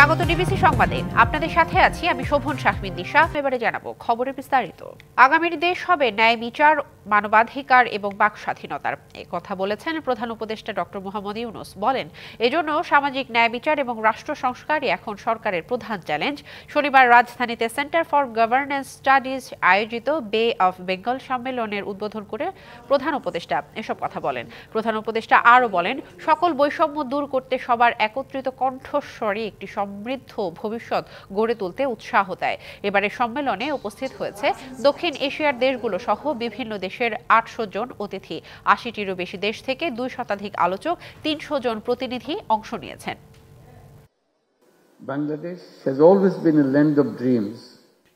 স্বাগত ডিবিসি সংবাদে। আপনাদের সাথে আছি আমি শোভন শাহমিন দিশা। এবারে জানাবো খবরের বিস্তারিত। আগামীর দেশ হবে ন্যায় বিচার, মানবাধিকার এবং বাক স্বাধীনতার, এই কথা বলেছেন প্রধান উপদেষ্টা ডক্টর মোহাম্মদ ইউনূস। বলেন, এজন্য সামাজিক ন্যায় বিচার এবং রাষ্ট্র সংস্কারই এখন সরকারের প্রধান চ্যালেঞ্জ। শনিবার রাজধানীতে সেন্টার ফর গভর্নেন্স স্টাডিজ আয়োজিত বে অফ বেঙ্গল সম্মেলনের উদ্বোধন করে প্রধান উপদেষ্টা এসব কথা বলেন। প্রধান উপদেষ্টা আরও বলেন, সকল বৈষম্য দূর করতে সবার একত্রিত কণ্ঠস্বরে একটি সমৃদ্ধ ভবিষ্যৎ গড়ে তুলতে উৎসাহ দেয়। এবারের সম্মেলনে উপস্থিত হয়েছে দক্ষিণ এশিয়ার দেশগুলো সহ বিভিন্ন দেশের 800 জন অতিথি। 80টিরও বেশি দেশ থেকে 2 শতাধিক আলোচক, 300 জন প্রতিনিধি অংশ নিয়েছেন। Bangladesh has always been a land of dreams.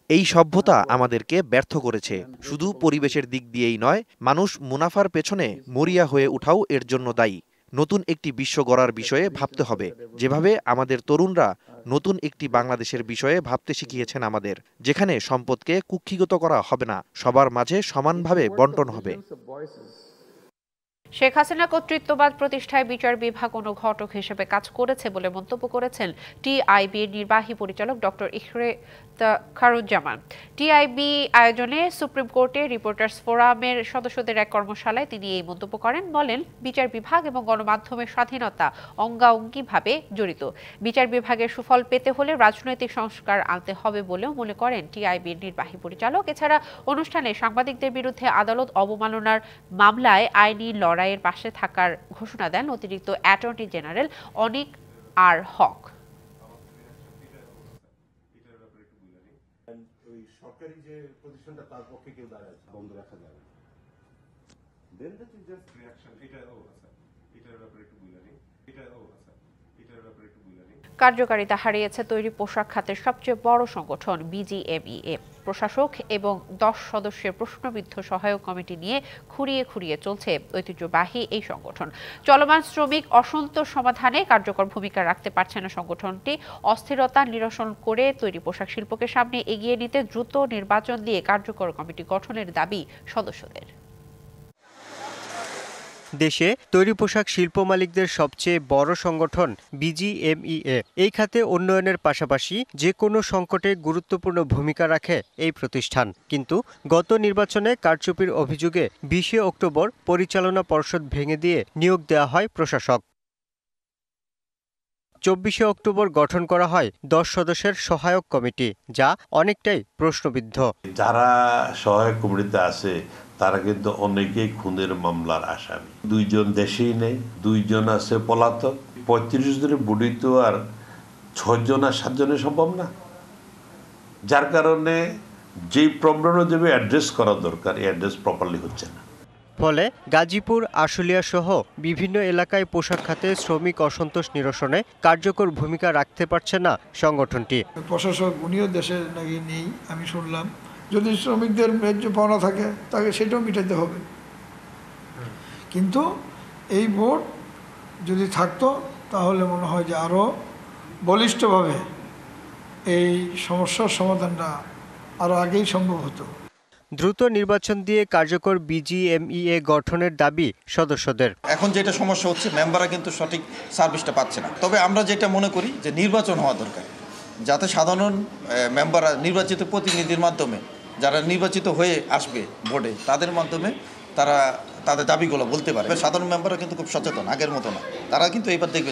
এই সভ্যতা আমাদেরকে ব্যর্থ করেছে। শুধু পরিবেশের দিক দিয়েই নয়, মানুষ মুনাফার পেছনে মরিয়া হয়ে উঠাও এর জন্য দায়ী। নতুন একটি বিশ্ব গড়ার বিষয়ে ভাবতে হবে, যেভাবে আমাদের তরুণরা নতুন একটি বাংলাদেশের বিষয়ে ভাবতে শিখিয়েছেন আমাদের, যেখানে সম্পদকে কুক্ষিগত করা হবে না, সবার মাঝে সমানভাবে বণ্টন হবে। শেখ হাসিনা কর্তৃত্ববাদ প্রতিষ্ঠায় বিচার বিভাগ অনুঘটক হিসেবে কাজ করেছে বলে মন্তব্য করেছেন টিআইবির নির্বাহী পরিচালক ডক্টর ইখতিয়ারুজ্জামান। টিআইবি আয়োজনে সুপ্রিম কোর্টে রিপোর্টার্স ফোরামের সদস্যদের এক কর্মশালায় তিনি এই মন্তব্য করেন। বলেন, বিচার বিভাগ এবং গণমাধ্যমের স্বাধীনতা অঙ্গাঙ্গিভাবে জড়িত। বিচার বিভাগের সুফল পেতে হলে রাজনৈতিক সংস্কার আনতে হবে বলেও মনে করেন টিআইবির নির্বাহী পরিচালক। এছাড়া অনুষ্ঠানে সাংবাদিকদের বিরুদ্ধে আদালত অবমাননার মামলায় আইনি লড়াইয়ের পাশে থাকার ঘোষণা দেন অতিরিক্ত অ্যাটর্নি জেনারেল অনিক আর হক। সরকারি যে প্রতিষ্ঠানটা তার পক্ষে কেউ দাঁড়ায় বন্ধ রাখা যাবে দেন দ্যাট ইজ জাস্ট রিঅ্যাকশন। এটার ব্যাপারে একটু বুঝানি। কার্যকারিতা হারিয়েছে তৈরি পোশাক খাতের সবচেয়ে বড় সংগঠন বিজিএমইএ। প্রশাসক এবং 10 সদস্যের প্রশ্নবিদ্ধ সহায়ক কমিটি নিয়ে খুঁড়িয়ে খুঁড়িয়ে চলছে ঐতিহ্যবাহী এই সংগঠন। চলমান শ্রমিক অসন্তোষ সমাধানে কার্যকর ভূমিকা রাখতে পারছে না সংগঠনটি। অস্থিরতা নিরসন করে তৈরি পোশাক শিল্পকে সামনে এগিয়ে নিতে দ্রুত নির্বাচন দিয়ে কার্যকর কমিটি গঠনের দাবি সদস্যদের। দেশে তৈরি পোশাক শিল্প মালিকদের সবচেয়ে বড় সংগঠন বিজিএমইএ। এই খাতে উন্নয়নের পাশাপাশি যে কোনো সংকটে গুরুত্বপূর্ণ ভূমিকা রাখে এই প্রতিষ্ঠান। কিন্তু গত নির্বাচনে কারচুপির অভিযোগে 20 অক্টোবর পরিচালনা পর্ষদ ভেঙে দিয়ে নিয়োগ দেওয়া হয় প্রশাসক। 24 অক্টোবর গঠন করা হয় 10 সদস্যের সহায়ক কমিটি, যা অনেকটাই প্রশ্নবিদ্ধ। যারা সহায়ক কমিটিতে আছে তারা কিন্তু অনেকেই খুনের মামলার আসামি। 2 জন দেশেই নেই, 2 জন আছে পলাতক। 35 জনের বডি তো আর 6 জন আর 7 জনের সম্ভব না। যার কারণে যে প্রবলেম যাবে অ্যাড্রেস করা দরকার, এই অ্যাড্রেস প্রপারলি হচ্ছে না। ফলে গাজীপুর, আশুলিয়া সহ বিভিন্ন এলাকায় পোশাক খাতে শ্রমিক অসন্তোষ নিরসনে কার্যকর ভূমিকা রাখতে পারছে না সংগঠনটি। প্রশাসক উনিও দেশে নাকি নেই আমি শুনলাম। যদি শ্রমিকদের ন্যায্য পাওনা থাকে তাকে সেটাও মিটাইতে হবে। কিন্তু এই বোর্ড যদি থাকতো তাহলে মনে হয় যে আরও বলিষ্ঠভাবে এই সমস্যার সমাধানটা আরও আগেই সম্ভব হতো। দ্রুত নির্বাচন দিয়ে কার্যকর বিজিএমইএ গঠনের দাবি সদস্যদের। এখন যেটা সমস্যা হচ্ছে, মেম্বাররা কিন্তু সঠিক সার্ভিসটা পাচ্ছে না। তবে আমরা যেটা মনে করি যে নির্বাচন হওয়া দরকার, যাতে সাধারণ মেম্বাররা নির্বাচিত প্রতিনিধির মাধ্যমে, যারা নির্বাচিত হয়ে আসবে বোর্ডে, তাদের মাধ্যমে তারা তাদের দাবিগুলো বলতে পারে। সাধারণ মেম্বাররা কিন্তু খুব সচেতন, আগের মতো না। তারা কিন্তু এবার দেখবে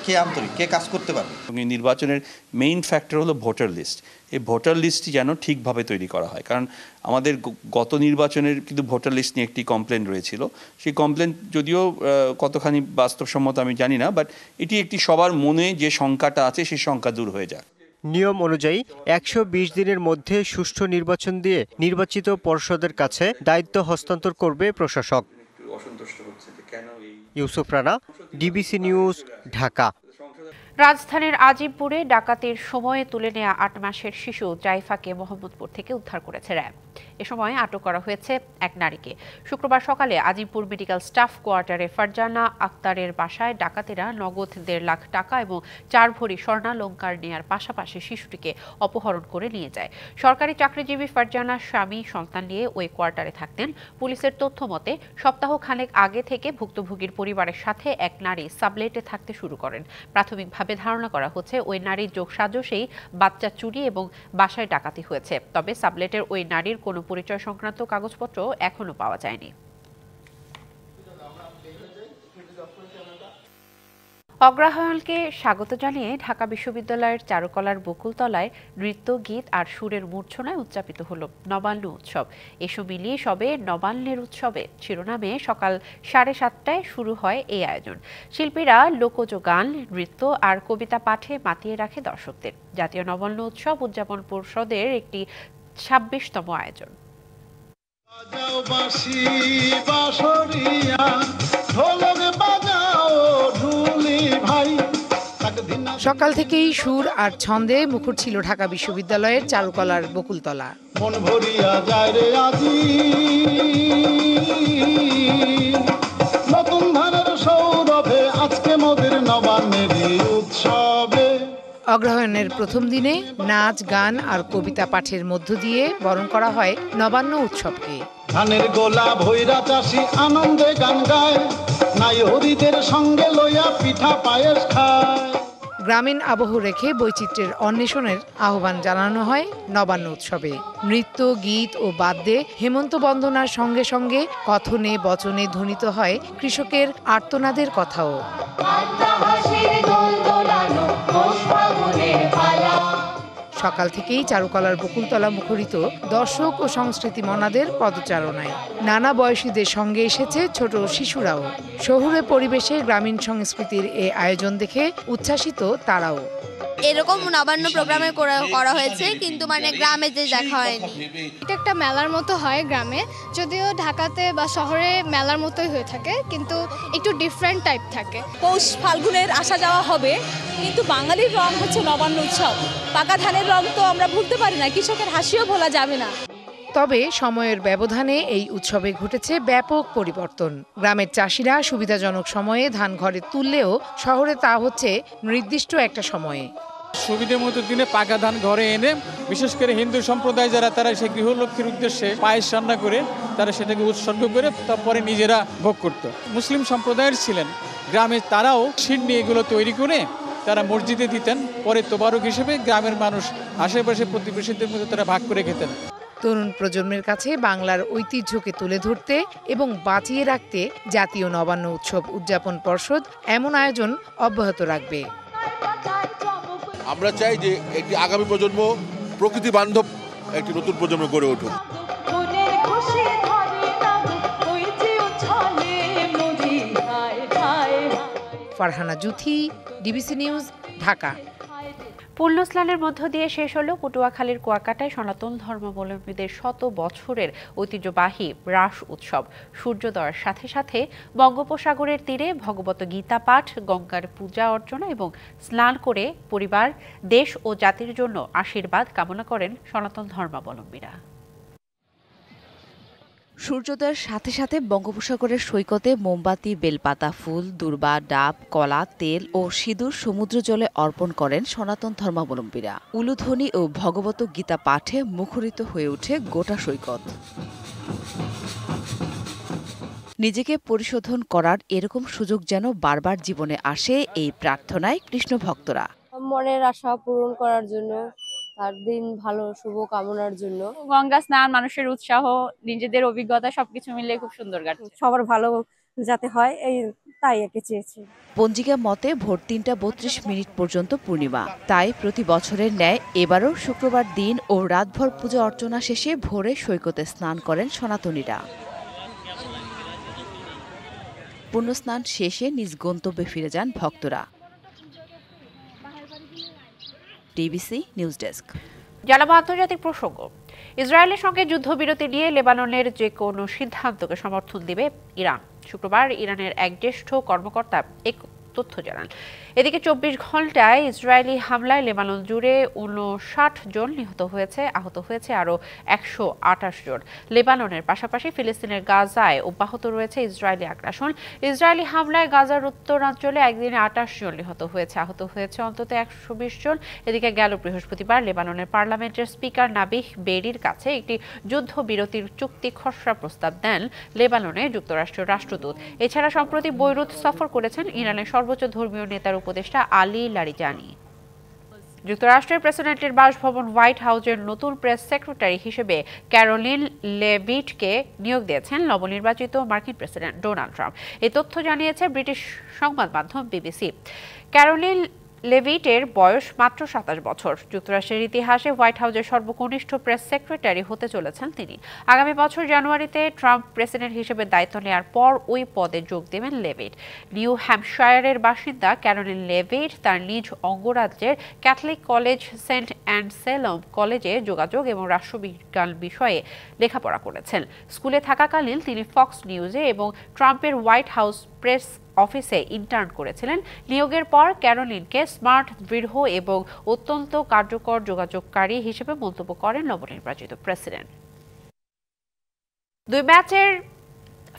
কে আন্তরিক, কে কাজ করতে পারবে। নির্বাচনের মেইন ফ্যাক্টর হলো ভোটার লিস্ট। এই ভোটার লিস্টটি যেন ঠিকভাবে তৈরি করা হয়, কারণ আমাদের গত নির্বাচনের কিন্তু ভোটার লিস্ট নিয়ে একটি কমপ্লেন রয়েছিল। সেই কমপ্লেন যদিও কতখানি বাস্তবসম্মত আমি জানি না, বাট এটি একটি সবার মনে যে শঙ্কাটা আছে সেই শঙ্কা দূর হয়ে যাক। নিয়ম অনুযায়ী 120 দিনের মধ্যে সুষ্ঠু নির্বাচন দিয়ে নির্বাচিত পর্ষদের কাছে দায়িত্ব হস্তান্তর করবে প্রশাসক। Yusuf Rana, DBC news, Dhaka. রাজধানীর আজিমপুরে ডাকাতির সময়ে তুলে নেওয়া 8 মাসের শিশু জাইফাকে মোহাম্মদপুর থেকে উদ্ধার করেছে র্যাব। এ সময় আটক করা হয়েছে এক নারীকে। শুক্রবার সকালে আজিমপুর মেডিকেল স্টাফ কোয়ার্টারে ফারজানা আক্তারের বাসায় ডাকাতেরা নগদ 1.5 লাখ টাকা এবং 4 ভরি স্বর্ণালংকার নেয়ার পাশাপাশি শিশুটিকে অপহরণ করে নিয়ে যায়। সরকারি চাকরিজীবী ফারজানার স্বামী সন্তান নিয়ে ওই কোয়ার্টারে থাকতেন। পুলিশের তথ্য মতে সপ্তাহখানেক আগে থেকে ভুক্তভোগীর পরিবারের সাথে এক নারী সাবলেটে থাকতে শুরু করেন। প্রাথমিকভাবে প্রাথমিকভাবে ধারণা করা হচ্ছে ওই নারীর যোগসাজশেই বাচ্চা চুরি এবং বাসায় ডাকাতি হয়েছে। তবে সাবলেটের ওই নারীর কোনো পরিচয় সংক্রান্ত কাগজপত্র এখনো পাওয়া যায়নি। অগ্রহায়ণকে স্বাগত জানিয়ে ঢাকা বিশ্ববিদ্যালয়ের চারুকলার বকুলতলায় নৃত্য, গীত আর সুরের মূর্ছনায় উদযাপিত হলো নবান্ন উৎসব। এসব মিলিয়ে সবে নবান্নের উৎসবে শিরোনামে সকাল 7:30টায় শুরু হয় এই আয়োজন। শিল্পীরা লোকজ গান, নৃত্য আর কবিতা পাঠে মাতিয়ে রাখে দর্শকদের। জাতীয় নবান্ন উৎসব উদযাপন পরিষদের একটি 26তম আয়োজন। সকাল থেকেই সুর আর ছন্দে মুখর ছিল ঢাকা বিশ্ববিদ্যালয়ের চারুকলার বকুলতলা। মন ভরিয়া যায় রে আজি, নতুন ধানের সৌরভে আজকে মোদের নবান্নের উৎসবে। অগ্রহায়ণের প্রথম দিনে নাচ, গান আর কবিতা পাঠের মধ্য দিয়ে বরণ করা হয় নবান্ন উৎসবকে। ধানের গোলা ভৈরা চাষি আনন্দে গান গায়, নাইহরিদের সঙ্গে লইয়া পিঠা পায়েস খায়। গ্রামীণ আবহ রেখে বৈচিত্র্যের অন্বেষণের আহ্বান জানানো হয় নবান্ন উৎসবে। নৃত্য, গীত ও বাদ্যে হেমন্ত বন্দনার সঙ্গে সঙ্গে কথনে বচনে ধ্বনিত হয় কৃষকের আর্তনাদের কথাও। সকাল থেকেই চারুকলার বকুলতলা মুখরিত দর্শক ও সংস্কৃতি মনাদের পদচারণায়। নানা বয়সীদের সঙ্গে এসেছে ছোট শিশুরাও। শহুরে পরিবেশে গ্রামীণ সংস্কৃতির এই আয়োজন দেখে উচ্ছ্বাসিত তারাও। এরকম নবান্ন প্রোগ্রামে করা হয়েছে, কিন্তু মানে গ্রামে যে দেখা হয়নি। এটা একটা মেলার মতো হয় গ্রামে, যদিও ঢাকাতে বা শহরে মেলার মতোই হয়ে থাকে, কিন্তু একটু ডিফারেন্ট টাইপ থাকে। পৌষ ফাল্গুনের আসা যাওয়া হবে, কিন্তু বাঙালির রং হচ্ছে নবান্ন উৎসব। পাকা ধানের রং তো আমরা ভুলতে পারি না, কৃষকের হাসিও ভোলা যাবে না। তবে সময়ের ব্যবধানে এই উৎসবে ঘটেছে ব্যাপক পরিবর্তন। গ্রামের চাষিরা সুবিধাজনক সময়ে ধান ঘরে তুললেও শহরে তা হচ্ছে নির্দিষ্ট একটা সময়ে। সুবিধা মতো দিনে পাকা ধান ঘরে এনে, বিশেষ করে হিন্দু সম্প্রদায় যারা, তারা সেই গৃহলক্ষ্মীর উদ্দেশ্যে পায়েস রান্না করে তারা সেটাকে উৎসর্গ করে তারপরে নিজেরা ভোগ করত। মুসলিম সম্প্রদায়ের ছিলেন গ্রামে, তারাও শীত নিয়ে এগুলো তৈরি করে তারা মসজিদে দিতেন। পরে তোবারক হিসেবে গ্রামের মানুষ আশেপাশে প্রতিবেশীদের মধ্যে তারা ভাগ করে খেতেন। তরুণ প্রজন্মের কাছে বাংলার ঐতিহ্যকে তুলে ধরতে এবং বাঁচিয়ে রাখতে জাতীয় নবান্ন উৎসব উদযাপন পর্ষদ এমন আয়োজন অব্যাহত রাখবে। আমরা চাই যে একটি আগামী প্রজন্ম প্রকৃতি বান্ধব একটি নতুন প্রজন্ম গড়ে উঠুক। Farhana Juthi, DBC news, Dhaka. পুণ্যস্নানের মধ্য দিয়ে শেষ হলো পটুয়াখালীর কুয়াকাটায় সনাতন ধর্মাবলম্বীদের শত বছরের ঐতিহ্যবাহী রাস উৎসব। সূর্যোদয়ের সাথে সাথে বঙ্গোপসাগরের তীরে ভগবত গীতা পাঠ, গঙ্গার পূজা অর্চনা এবং স্নান করে পরিবার, দেশ ও জাতির জন্য আশীর্বাদ কামনা করেন সনাতন ধর্মাবলম্বীরা। সূর্যোদয়ের সাথে সাথে বঙ্গোপসাগরের সৈকতে মোমবাতি, বেলপাতা, ফুল, দূর্বা, ডাব, কলা, তেল ও সিঁদুর সমুদ্র জলে অর্পণ করেন সনাতন ধর্মাবলম্বীরা। উলুধ্বনি ও ভগবত গীতা পাঠে মুখরিত হয়ে ওঠে গোটা সৈকত। নিজেকে পরিশোধন করার এরকম সুযোগ যেন বারবার জীবনে আসে, এই প্রার্থনায় কৃষ্ণ ভক্তরা। মনের আশা পূরণ করার জন্য, তার দিন ভালো শুভ কামনার জন্য। গঙ্গা স্নান, মানুষের উৎসাহ, নিজেদের অভিজ্ঞতা সবকিছু মিলে খুব সুন্দর কাটছে। সবার ভালো যাতে হয় এই তাই একে চেয়েছি। পঞ্জিকা মতে ভোর 3:32 পর্যন্ত পূর্ণিমা। তাই প্রতি বছরের ন্যায় এবারও শুক্রবার দিন ও রাতভর পূজা অর্চনা শেষে ভোরে সৈকতে স্নান করেন সনাতনীরা। পুণ্যস্নান শেষে নিজ গন্তব্যে ফিরে যান ভক্তরা। DBC news desk. জানাবো আন্তর্জাতিক প্রসঙ্গ। ইসরায়েলের সঙ্গে যুদ্ধবিরতি নিয়ে লেবাননের যে কোনো সিদ্ধান্তকে সমর্থন দিবে ইরান। শুক্রবার ইরানের এক জ্যেষ্ঠ কর্মকর্তা এক তথ্য জানান। এদিকে 24 ঘন্টায় ইসরায়েলি হামলায় লেবানন জুড়ে 59 জন নিহত হয়েছে, আহত হয়েছে আরও 128 জন। লেবাননের পাশাপাশি ফিলিস্তিনের গাজায় অব্যাহত রয়েছে ইসরায়েলি আগ্রাসন। ইসরায়েলি হামলায় গাজার উত্তরাঞ্চলে একদিনে 28 জন নিহত হয়েছে, আহত হয়েছে অন্তত 120 জন। এদিকে গেল বৃহস্পতিবার লেবাননের পার্লামেন্টের স্পিকার নাবিহ বেরির কাছে একটি যুদ্ধবিরতির চুক্তি খসড়া প্রস্তাব দেন লেবাননে যুক্তরাষ্ট্রের রাষ্ট্রদূত। এছাড়া সম্প্রতি বৈরুত সফর করেছেন ইরানের সর্বোচ্চ ধর্মীয় নেতার উপদেষ্টা আলী লারিজানি। যুক্তরাষ্ট্রের প্রেসিডেন্টের বাসভবন হোয়াইট হাউসের নতুন প্রেস সেক্রেটারি হিসেবে ক্যারোলিন লেভিটকে নিয়োগ দিয়েছেন নবনির্বাচিত মার্কিন প্রেসিডেন্ট ডোনাল্ড ট্রাম্প। এই তথ্য জানিয়েছে ব্রিটিশ সংবাদ মাধ্যম বিবিসি। ক্যারোলিন লেভিটের বয়স মাত্র 27 বছর। যুক্তরাষ্ট্রের ইতিহাসে হোয়াইট হাউসের সর্বকনিষ্ঠ প্রেস সেক্রেটারি হতে চলেছেন তিনি। আগামী বছর জানুয়ারিতে ট্রাম্প প্রেসিডেন্ট হিসেবে দায়িত্ব নেওয়ার পর ওই পদে যোগ দেবেন লেভিট। নিউ হ্যাম্পশায়ারের বাসিন্দা ক্যারোলিন লেভিট তার নিজ অঙ্গরাজ্যের ক্যাথলিক কলেজ সেন্ট অ্যানসেলম কলেজে যোগাযোগ এবং রাষ্ট্রবিজ্ঞান বিষয়ে লেখাপড়া করেছেন। স্কুলে থাকাকালীন তিনি ফক্স নিউজে এবং ট্রাম্পের হোয়াইট হাউস প্রেস অফিসে ইন্টার্ন করেছিলেন। নিয়োগের পর ক্যারোলিনকে স্মার্ট, দৃঢ় এবং অত্যন্ত কার্যকর যোগাযোগকারী হিসেবে মন্তব্য করেন নবনির্বাচিত প্রেসিডেন্ট। 2 ম্যাচের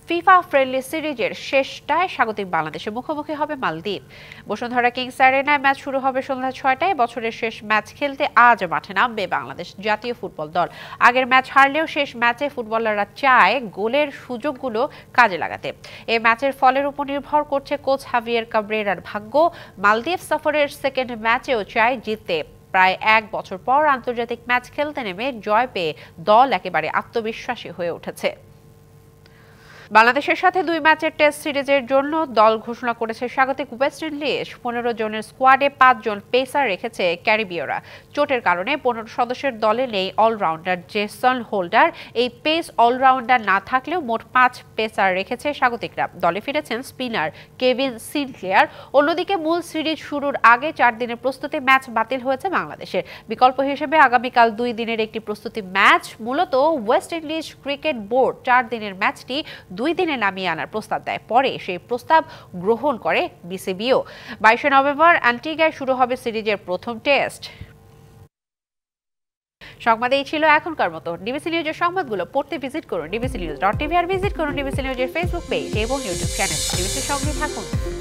ফিফা ফ্রেন্ডলি সিরিজের শেষটায় স্বাগতিক বাংলাদেশের মুখোমুখি হবে মালদ্বীপ। বসুন্ধরা কিংস অ্যারেনায় ম্যাচ শুরু হবে সন্ধ্যা 6টায়। বছরের শেষ ম্যাচ খেলতে আজ মাঠে নামবে বাংলাদেশ জাতীয় ফুটবল দল। আগের ম্যাচ হারলেও শেষ ম্যাচে ফুটবলাররা চায় গোলের সুযোগগুলো কাজে লাগাতে। এই ম্যাচের ফলের উপর নির্ভর করছে কোচ হাভিয়ের কাবরেরার ভাগ্য। মালদ্বীপ সফরের সেকেন্ড ম্যাচেও চায় জিততে। প্রায় 1 বছর পর আন্তর্জাতিক ম্যাচ খেলতে নেমে জয় পেয়ে দল একেবারে আত্মবিশ্বাসী হয়ে উঠেছে। বাংলাদেশের সাথে 2 ম্যাচের টেস্ট সিরিজের জন্য দল ঘোষণা করেছে স্বাগতিক ওয়েস্ট ইন্ডিজ। 15 জনের স্কোয়াডে 5 জন পেসার রেখেছে ক্যারিবীয়রা। চোটের কারণে 15 সদস্যের দলে নেই অলরাউন্ডার জেসন হোল্ডার। এই পেস অলরাউন্ডার না থাকলেও মোট 5 পেসার রেখেছে স্বাগতিকরা। দলে ফিরেছেন স্পিনার কেভিন সিনক্লেয়ার। অন্যদিকে মূল সিরিজ শুরুর আগে 4 দিনের প্রস্তুতি ম্যাচ বাতিল হয়েছে বাংলাদেশের। বিকল্প হিসেবে আগামীকাল 2 দিনের একটি প্রস্তুতি ম্যাচ। মূলত ওয়েস্ট ইন্ডিজ ক্রিকেট বোর্ড 4 দিনের ম্যাচটি 2 দিনে নামিয়ে আনার প্রস্তাব দেয়। পরে সেই প্রস্তাব গ্রহণ করে বিসিবিও। 22 নভেম্বর অ্যান্টিগায় শুরু হবে সিরিজের প্রথম টেস্ট। সংবাদ এই ছিল এখনকার মতো। ডিবিসি নিউজের সংবাদগুলো পড়তে ভিজিট করুন dbcnews.tv আর ভিজিট করুন ডিবিসি নিউজের ফেসবুক পেজ এবং ইউটিউব চ্যানেল। ডিবিসির সঙ্গে থাকুন।